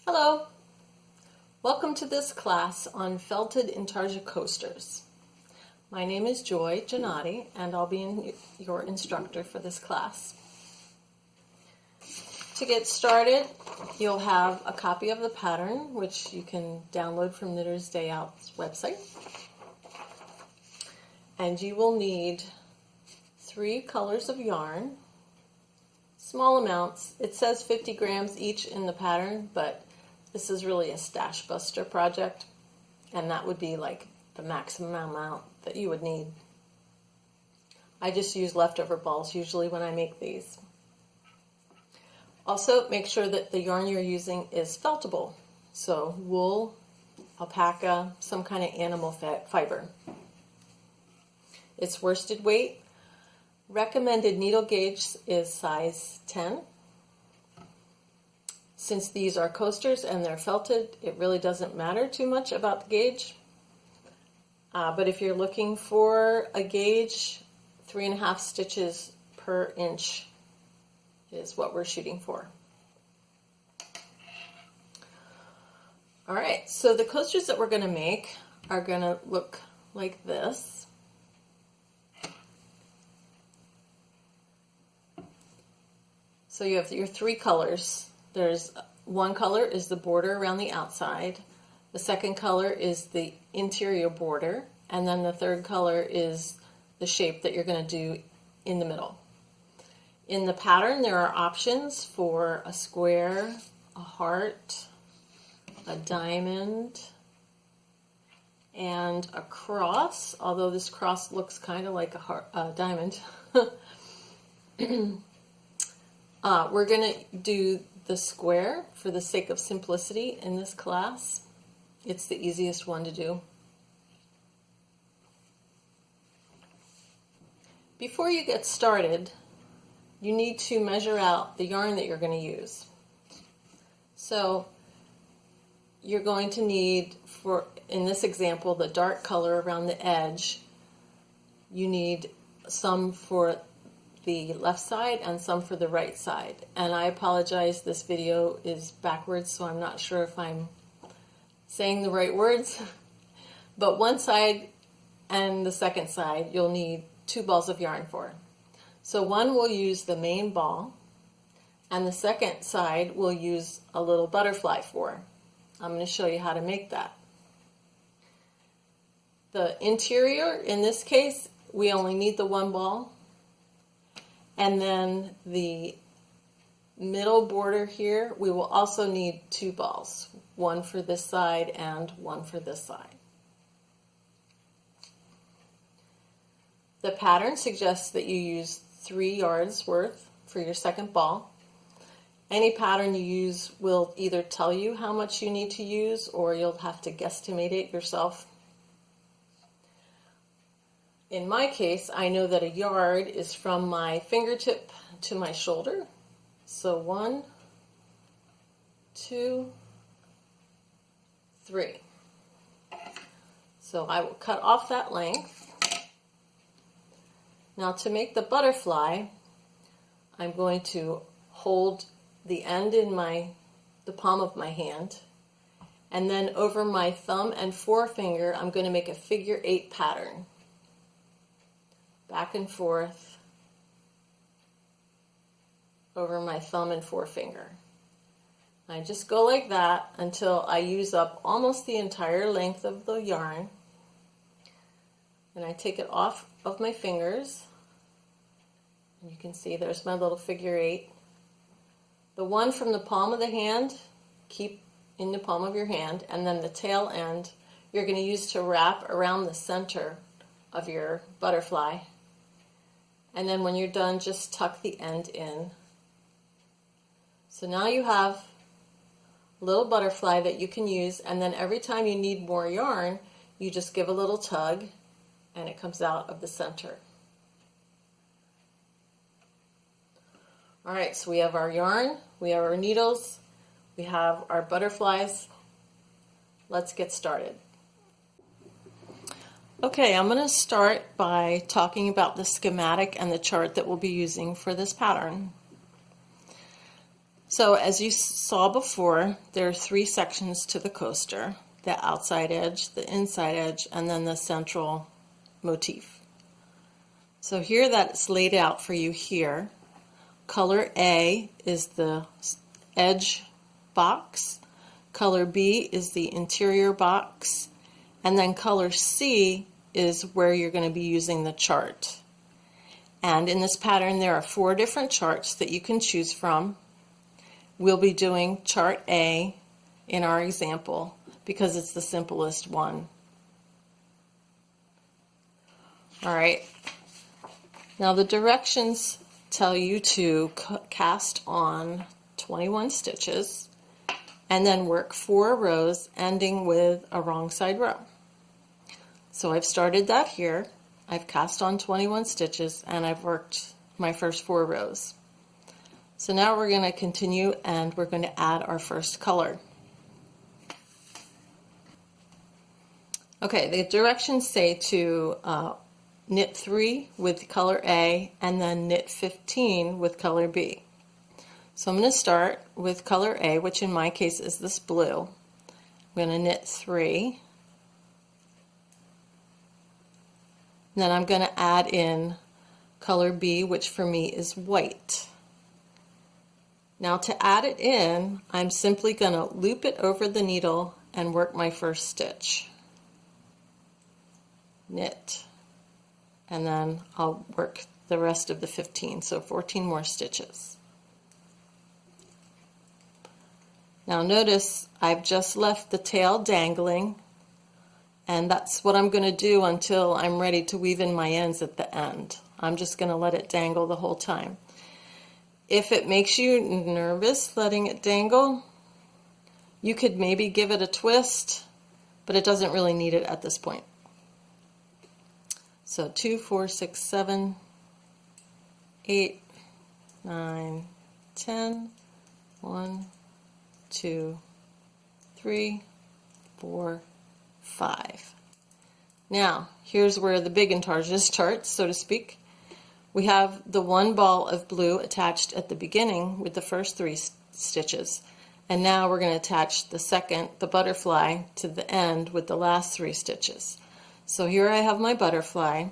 Hello, welcome to this class on felted Intarsia coasters. My name is Joy Giannotti and I'll be your instructor for this class. To get started, you'll have a copy of the pattern which you can download from Knitter's Day Out's website. And you will need 3 colors of yarn, small amounts. It says 50 grams each in the pattern, but this is really a stash buster project, and that would be like the maximum amount that you would need. I just use leftover balls usually when I make these. Also, make sure that the yarn you're using is feltable, so wool, alpaca, some kind of animal fiber. Its worsted weight. Recommended needle gauge is size 10. Since these are coasters and they're felted, it really doesn't matter too much about the gauge. But if you're looking for a gauge, 3.5 stitches per inch is what we're shooting for. All right, so the coasters that we're going to make are going to look like this. So you have your 3 colors. There's one color is the border around the outside, the second color is the interior border, and then the third color is the shape that you're going to do in the middle. In the pattern there are options for a square, a heart, a diamond, and a cross, although this cross looks kind of like a diamond. We're going to do the square for the sake of simplicity in this class. It's the easiest one to do. Before you get started, you need to measure out the yarn that you're going to use. So you're going to need, for in this example, the dark color around the edge. You need some for the left side and some for the right side. And I apologize, this video is backwards, so I'm not sure if I'm saying the right words. But one side and the second side you'll need 2 balls of yarn for. So one will use the main ball, and the second side we'll use a little butterfly for. I'm going to show you how to make that. The interior, in this case, we only need the 1 ball. And then the middle border here, we will also need 2 balls, one for this side and one for this side. The pattern suggests that you use 3 yards worth for your second ball. Any pattern you use will either tell you how much you need to use, or you'll have to guesstimate it yourself. In my case, I know that a yard is from my fingertip to my shoulder. So 1, 2, 3. So I will cut off that length. Now to make the butterfly, I'm going to hold the end in the palm of my hand, and then over my thumb and forefinger I'm going to make a figure 8 pattern. Back and forth over my thumb and forefinger. I just go like that until I use up almost the entire length of the yarn. And I take it off of my fingers. And you can see there's my little figure 8. The one from the palm of the hand, keep in the palm of your hand, and then the tail end you're going to use to wrap around the center of your butterfly. And then when you're done, just tuck the end in. So now you have a little butterfly that you can use, and then every time you need more yarn, you just give a little tug and it comes out of the center. Alright, so we have our yarn, we have our needles, we have our butterflies. Let's get started. Okay, I'm going to start by talking about the schematic and the chart that we'll be using for this pattern. So as you saw before, there are 3 sections to the coaster: the outside edge, the inside edge, and then the central motif. So here that's laid out for you here. Color A is the edge box, color B is the interior box, and then color C is where you're going to be using the chart. And in this pattern there are 4 different charts that you can choose from. We'll be doing chart A in our example because it's the simplest one. Alright, now the directions tell you to cast on 21 stitches and then work 4 rows ending with a wrong side row. So I've started that here. I've cast on 21 stitches and I've worked my first 4 rows. So now we're going to continue and we're going to add our first color. Okay, the directions say to knit 3 with color A and then knit 15 with color B. So I'm going to start with color A, which in my case is this blue. I'm going to knit 3. Then I'm going to add in color B, which for me is white. Now to add it in, I'm simply going to loop it over the needle and work my first stitch. Knit. And then I'll work the rest of the 15, so 14 more stitches. Now notice I've just left the tail dangling, and that's what I'm going to do until I'm ready to weave in my ends at the end. I'm just going to let it dangle the whole time. If it makes you nervous letting it dangle, you could maybe give it a twist, but it doesn't really need it at this point. So 2, 4, 6, 7, 8, 9, 10, 1, 2, 3, 4, 5. Now, here's where the big Intarsia starts, so to speak. We have the 1 ball of blue attached at the beginning with the first 3 stitches. And now we're going to attach the second, the butterfly, to the end with the last 3 stitches. So here I have my butterfly.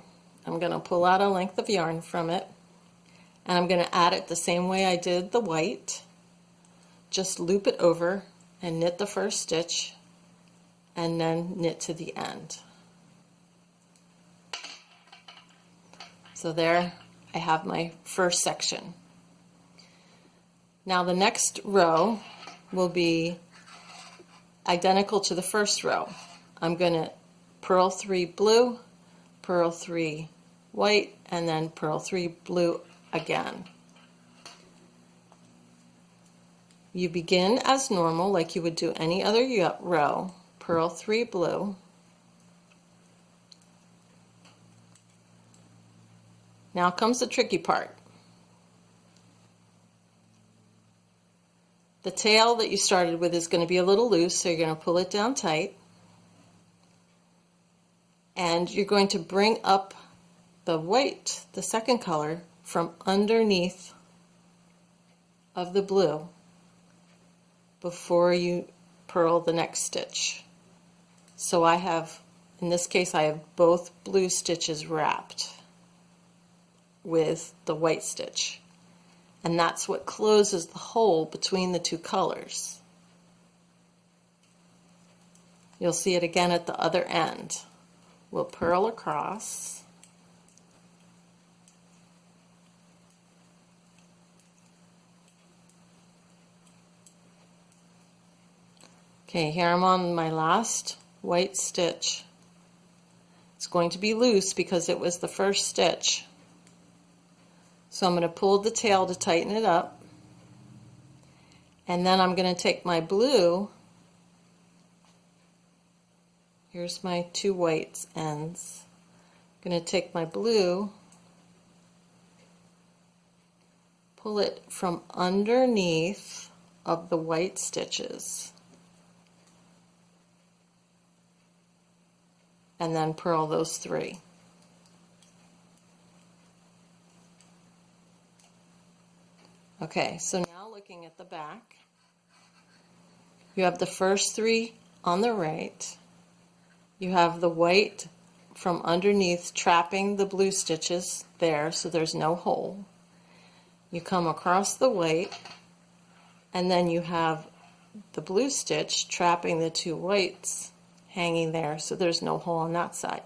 I'm going to pull out a length of yarn from it, and I'm going to add it the same way I did the white. Just loop it over and knit the first stitch and then knit to the end. So there I have my first section. Now the next row will be identical to the first row. I'm going to purl 3 blue, purl 3 white, and then purl 3 blue again. You begin as normal, like you would do any other row. Purl 3 blue. Now comes the tricky part. The tail that you started with is going to be a little loose, so you're going to pull it down tight. And you're going to bring up the white, the second color, from underneath of the blue before you purl the next stitch. So I have, in this case, I have both blue stitches wrapped with the white stitch. And that's what closes the hole between the 2 colors. You'll see it again at the other end. We'll purl across. Okay, here I'm on my last white stitch. It's going to be loose because it was the first stitch. So I'm going to pull the tail to tighten it up. And then I'm going to take my blue. Here's my 2 white ends. I'm going to take my blue, pull it from underneath of the white stitches, and then purl those 3. Okay, so now looking at the back. You have the first three on the right. You have the white from underneath trapping the blue stitches there, so there's no hole. You come across the white, and then you have the blue stitch trapping the two whites hanging there, so there's no hole on that side.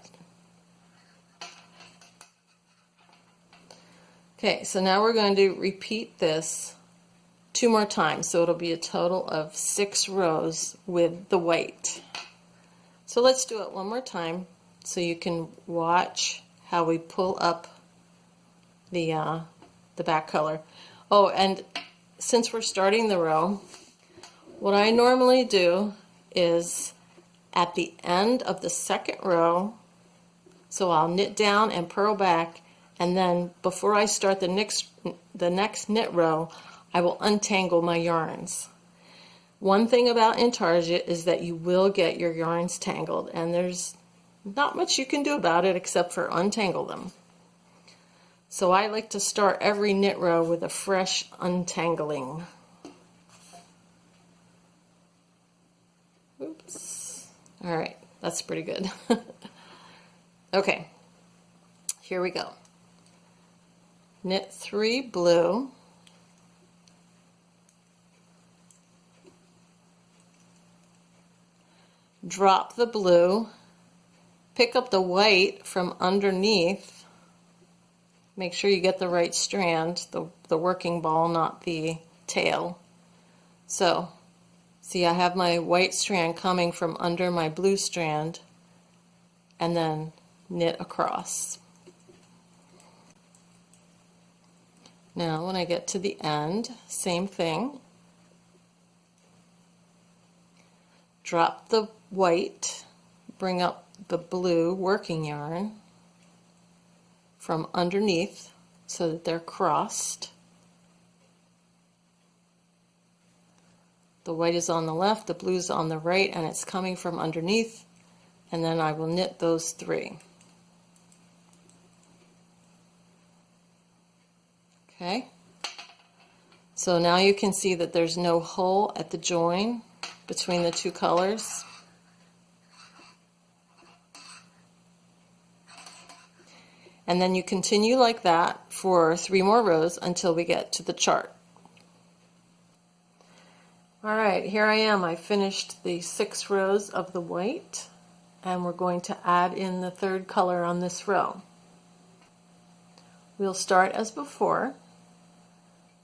Okay, so now we're going to repeat this 2 more times, so it'll be a total of 6 rows with the white. So let's do it one more time so you can watch how we pull up the back color. Oh, and since we're starting the row, what I normally do is at the end of the second row, so I'll knit down and purl back, and then before I start the next knit row, I will untangle my yarns. One thing about Intarsia is that you will get your yarns tangled, and there's not much you can do about it except for untangle them. So I like to start every knit row with a fresh untangling. Oops. All right, that's pretty good. Okay, here we go. Knit 3 blue, drop the blue, pick up the white from underneath, make sure you get the right strand, the working ball, not the tail. So, see, I have my white strand coming from under my blue strand, and then knit across. Now when I get to the end, same thing. Drop the white, bring up the blue working yarn from underneath so that they're crossed. The white is on the left, the blue is on the right, and it's coming from underneath, and then I will knit those 3. Okay, so now you can see that there's no hole at the join between the 2 colors. And then you continue like that for 3 more rows until we get to the chart. Alright, here I am. I finished the 6 rows of the white, and we're going to add in the 3rd color on this row. We'll start as before.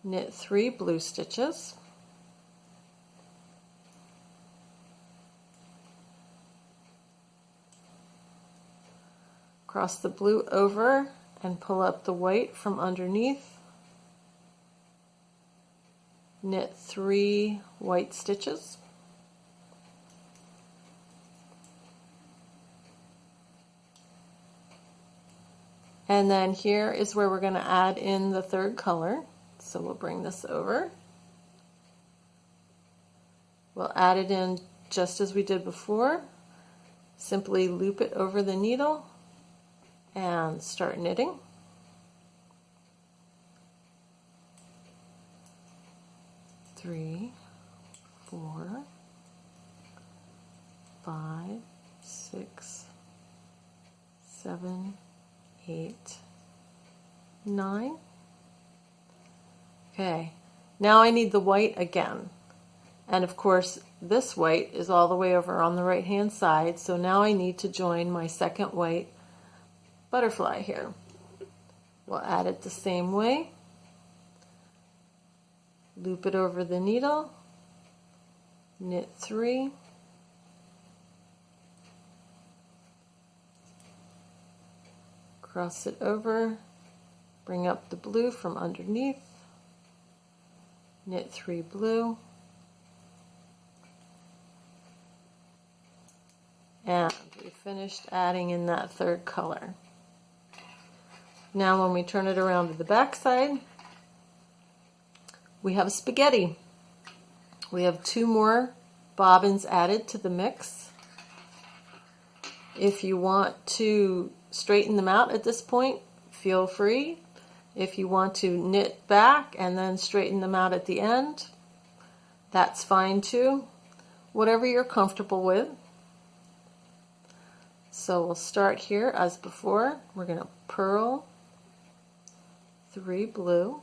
Knit 3 blue stitches, cross the blue over and pull up the white from underneath, knit 3 white stitches, and then here is where we're going to add in the 3rd color. So we'll bring this over. We'll add it in just as we did before. Simply loop it over the needle and start knitting. Three, 4, 5, 6, 7, 8, 9. Okay, now I need the white again, and of course this white is all the way over on the right hand side, so now I need to join my 2nd white butterfly here. We'll add it the same way, loop it over the needle, knit 3, cross it over, bring up the blue from underneath, knit 3 blue, and we finished adding in that 3rd color. Now when we turn it around to the back side, we have spaghetti. We have 2 more bobbins added to the mix. If you want to straighten them out at this point, feel free. If you want to knit back and then straighten them out at the end, that's fine too. Whatever you're comfortable with. So we'll start here as before. We're going to purl 3 blue,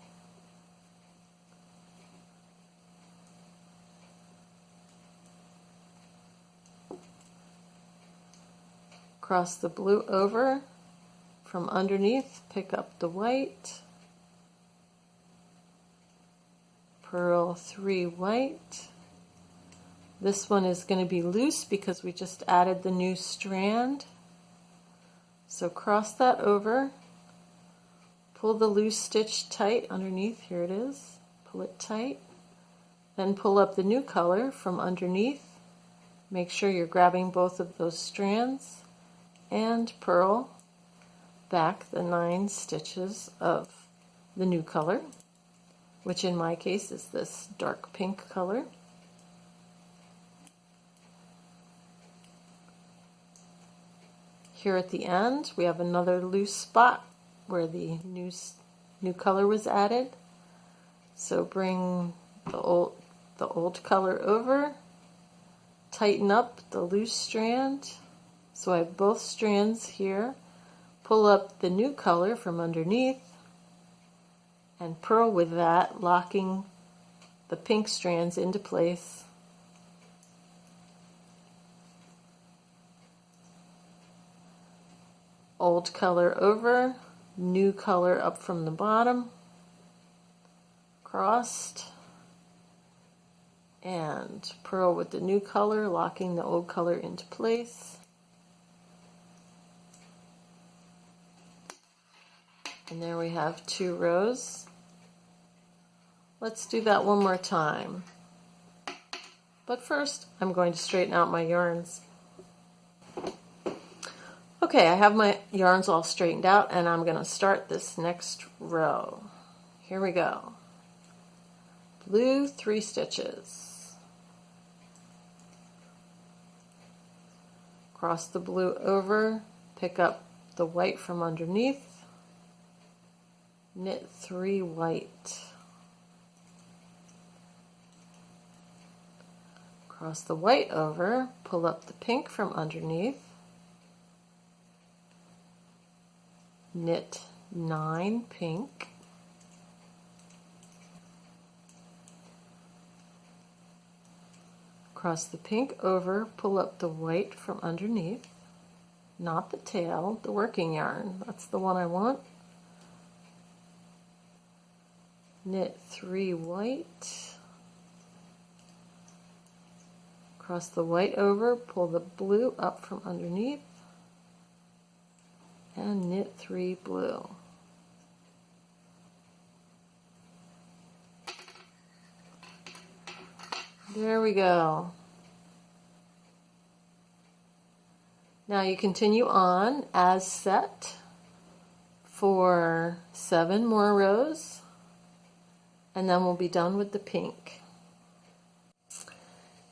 cross the blue over, from underneath pick up the white, purl 3 white. This one is going to be loose because we just added the new strand. So cross that over, pull the loose stitch tight underneath, here it is, pull it tight, then pull up the new color from underneath, make sure you're grabbing both of those strands, and purl back the 9 stitches of the new color, which in my case is this dark pink color. Here at the end, we have another loose spot where the new color was added. So bring the old color over, tighten up the loose strand. So I have both strands here. Pull up the new color from underneath and purl with that, locking the pink strands into place. Old color over, new color up from the bottom, crossed, and purl with the new color, locking the old color into place. And there we have 2 rows. Let's do that one more time. But first, I'm going to straighten out my yarns. Okay, I have my yarns all straightened out, and I'm going to start this next row. Here we go. Blue 3 stitches. Cross the blue over, pick up the white from underneath, knit 3 white. Cross the white over, pull up the pink from underneath, knit 9 pink, cross the pink over, pull up the white from underneath, not the tail, the working yarn, that's the one I want, knit 3 white, cross the white over, pull the blue up from underneath, and knit 3 blue. There we go. Now you continue on as set for 7 more rows, and then we'll be done with the pink.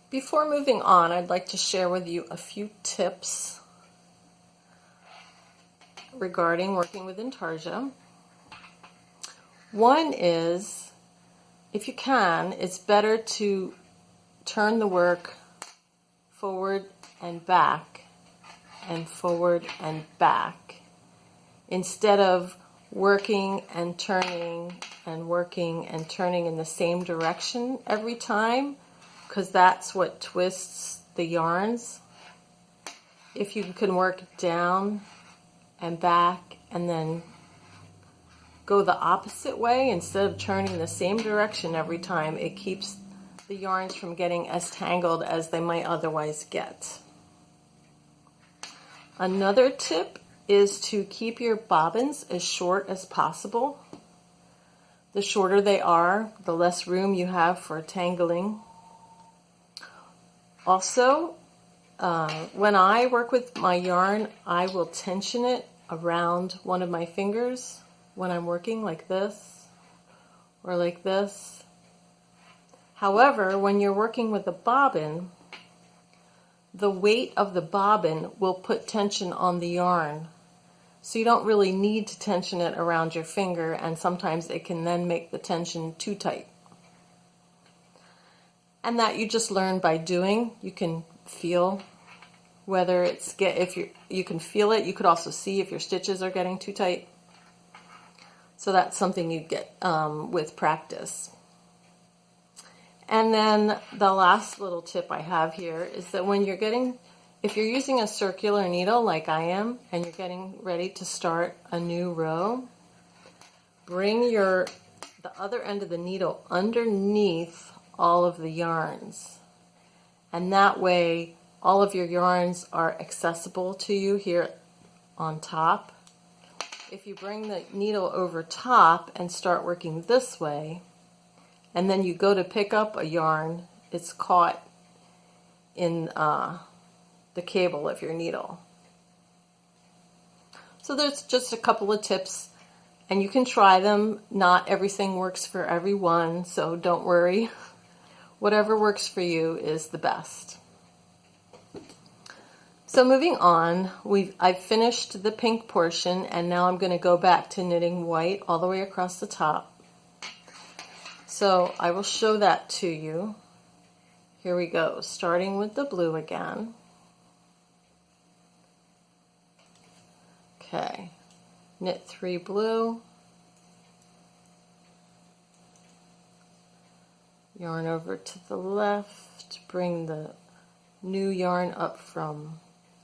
Before moving on, I'd like to share with you a few tips regarding working with Intarsia. One is, if you can, it's better to turn the work forward and back and forward and back instead of working and turning and working and turning in the same direction every time, because that's what twists the yarns. If you can work down and back and then go the opposite way instead of turning the same direction every time, it keeps the yarns from getting as tangled as they might otherwise get. Another tip is to keep your bobbins as short as possible. The shorter they are, the less room you have for tangling. Also, when I work with my yarn, I will tension it around one of my fingers when I'm working, like this or like this. However, when you're working with a bobbin, the weight of the bobbin will put tension on the yarn. So you don't really need to tension it around your finger, and sometimes it can then make the tension too tight. And that you just learn by doing. You can feel whether it's you can feel it. You could also see if your stitches are getting too tight. So that's something you get with practice. And then the last little tip I have here is that if you're using a circular needle like I am, and you're getting ready to start a new row, bring the other end of the needle underneath all of the yarns. And that way, all of your yarns are accessible to you here on top. If you bring the needle over top and start working this way, and then you go to pick up a yarn, it's caught in the cable of your needle. So there's just a couple of tips, and you can try them. Not everything works for everyone, so don't worry. Whatever works for you is the best. So moving on, I've finished the pink portion, and now I'm going to go back to knitting white all the way across the top. So I will show that to you. Here we go, starting with the blue again. Okay, knit 3 blue, yarn over to the left, bring the new yarn up from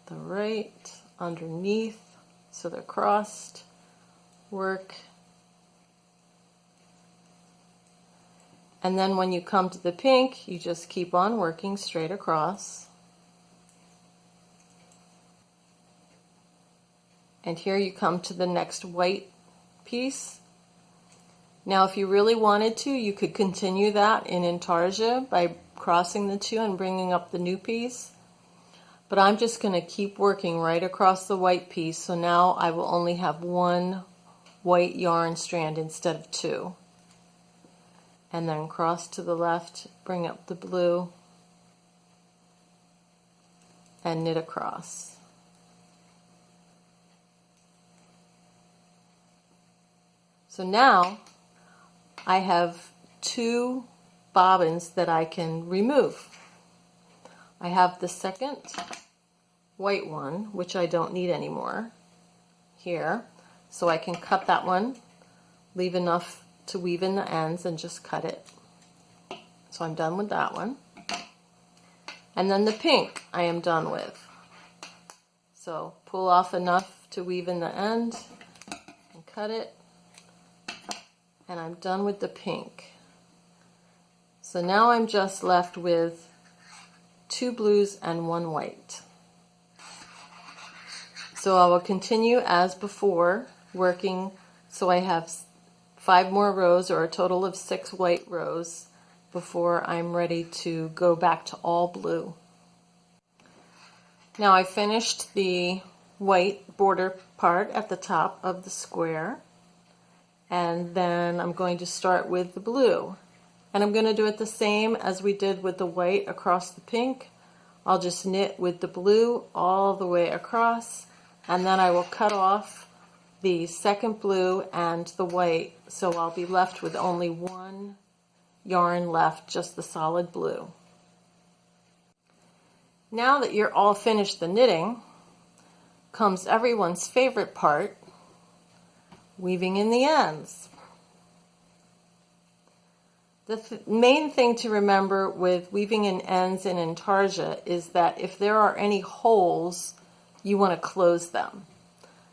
the right underneath so they're crossed, work, and then when you come to the pink, you just keep on working straight across. And here you come to the next white piece. Now if you really wanted to, you could continue that in Intarsia by crossing the two and bringing up the new piece. But I'm just going to keep working right across the white piece, so now I will only have one white yarn strand instead of two. And then cross to the left, bring up the blue, and knit across. So now I have 2 bobbins that I can remove. I have the second white one, which I don't need anymore, here. So I can cut that one, leave enough to weave in the ends, and just cut it. So I'm done with that one. And then the pink I am done with. So pull off enough to weave in the end and cut it. And I'm done with the pink. So now I'm just left with 2 blues and 1 white. So I will continue as before, working so I have 5 more rows, or a total of 6 white rows, before I'm ready to go back to all blue. Now I finished the white border part at the top of the square, and then I'm going to start with the blue. And I'm going to do it the same as we did with the white across the pink. I'll just knit with the blue all the way across, and then I will cut off the second blue and the white, so I'll be left with only 1 yarn left, just the solid blue. Now that you're all finished the knitting, comes everyone's favorite part, weaving in the ends. The main thing to remember with weaving in ends in Intarsia is that if there are any holes, you want to close them.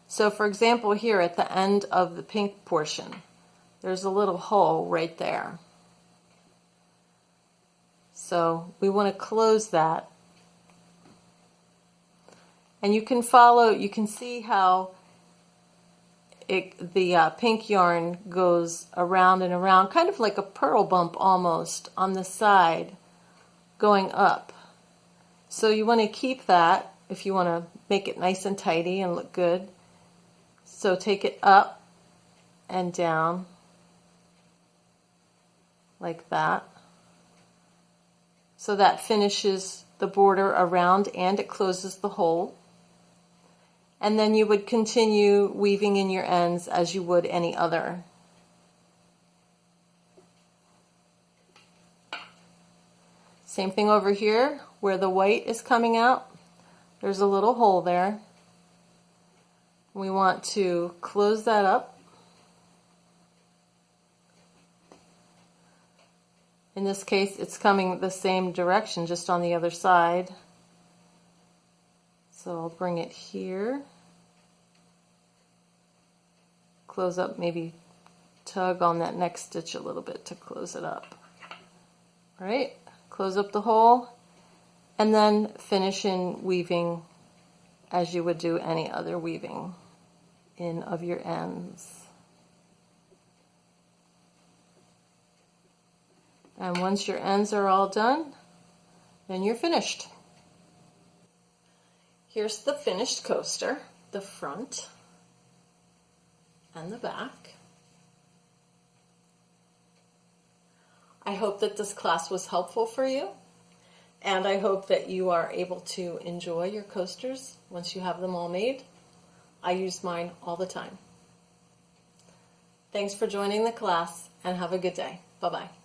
So for example, here at the end of the pink portion, there's a little hole right there. So we want to close that. And you can see how the pink yarn goes around and around, kind of like a purl bump almost on the side going up. So you want to keep that if you want to make it nice and tidy and look good. So take it up and down like that. So that finishes the border around and it closes the hole. And then you would continue weaving in your ends as you would any other. Same thing over here where the white is coming out. There's a little hole there. We want to close that up. In this case, it's coming the same direction, just on the other side. So I'll bring it here. Close up, maybe tug on that next stitch a little bit to close it up. All right, close up the hole, and then finish in weaving as you would do any other weaving in of your ends. And once your ends are all done, then you're finished. Here's the finished coaster, the front and the back. I hope that this class was helpful for you, and I hope that you are able to enjoy your coasters once you have them all made. I use mine all the time. Thanks for joining the class, and have a good day. Bye-bye.